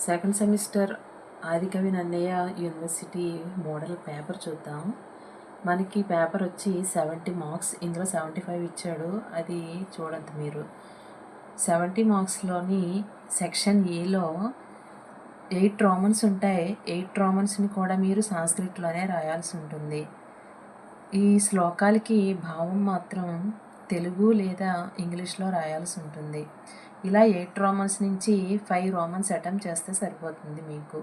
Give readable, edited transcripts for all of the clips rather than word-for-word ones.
Second semester Adikavi Nannaya university model paper చూద్దాం. మనకి paper వచ్చి 70 మార్క్స్, ఇందులో 75 ఇచ్చాడు. అది చూడద్దు మీరు. 70 మార్క్స్లోని సెక్షన్ ఏలో 8 రోమన్స్ ఉంటాయి. 8 రోమన్స్ని కూడా మీరు సాంస్క్రిట్లోనే రాయాల్సి ఉంటుంది. ఈ శ్లోకాలకి భావం మాత్రం తెలుగు లేదా ఇంగ్లీష్లో రాయాల్సి ఉంటుంది. ఇలా 8 రోమన్స్ నుంచి 5 రోమన్స్ అటెంప్ట్ చేస్తే సరిపోతుంది మీకు.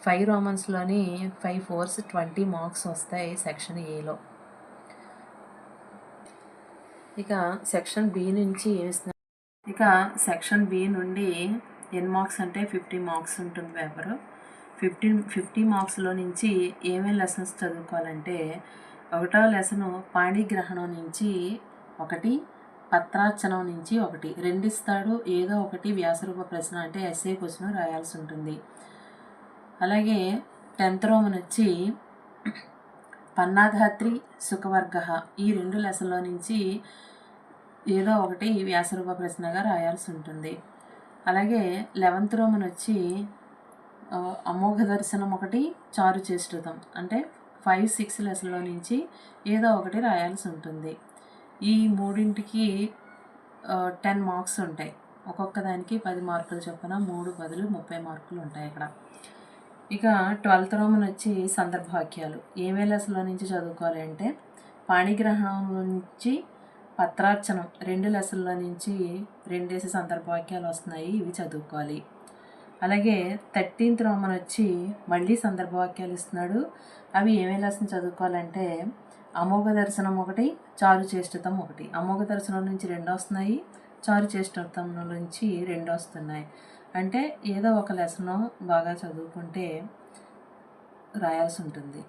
5 రోమన్స్లోని 5 4s 20 మార్క్స్ వస్తాయి సెక్షన్ ఏలో. ఇక సెక్షన్ బి నుంచి సెక్షన్ బి నుండి ఎన్ని మార్క్స్ అంటే 50 మార్క్స్ ఉంటుంది పేపరు. 50 మార్క్స్లో నుంచి ఏమేమి లెసన్స్ చదువుకోవాలంటే, 1వ లెసను పాణిగ్రహణం నుంచి 1, పత్రార్చనం నుంచి 1, 2 ఇస్తాడు. ఏదో ఒకటి వ్యాసరూప ప్రశ్న అంటే ఎస్ఏ క్వశ్చన్ రాయాల్సి ఉంటుంది. అలాగే 10th రోమన్ వచ్చి పన్నాధాత్రి సుఖవర్గ, ఈ 2 లెసన్లో నుంచి ఏదో ఒకటి వ్యాసరూప ప్రశ్నగా రాయాల్సి ఉంటుంది. అలాగే 11th రోమన్ వచ్చి అమోఘ దర్శనం 1, చారు చేష్టృతం అంటే 5, 6 లెసన్లో నుంచి ఏదో ఒకటి రాయాల్సి ఉంటుంది. ఈ మూడింటికి 10 మార్క్స్ ఉంటాయి. ఒక్కొక్క దానికి 10 మార్కులు చొప్పున 3 బదులు 30 మార్కులు ఉంటాయి ఇక్కడ. ఇక 12th రోమన్ వచ్చి సందర్భవాక్యాలు. ఏమే లెసన్లో నుంచి చదువుకోవాలి అంటే, పాణిగ్రహణం నుంచి పత్రార్చనం 2 లెసన్ల నుంచి 2 సందర్భవాక్యాలు వస్తున్నాయి, ఇవి చదువుకోవాలి. అలాగే 13th రోమన్ వచ్చి మళ్ళీ సందర్భవాక్యాలు ఇస్తున్నాడు. అవి ఏమే లెసన్ చదువుకోవాలంటే, అమోఘ దర్శనం 1, చారు చేష్టృతం 1. అమోఘ దర్శనం నుంచి 2 వస్తున్నాయి, చారు చేష్టృతం నుంచి 2 వస్తున్నాయి. అంటే ఏదో ఒక లెసన్ బాగా చదువుకుంటే రాయాల్సి ఉంటుంది.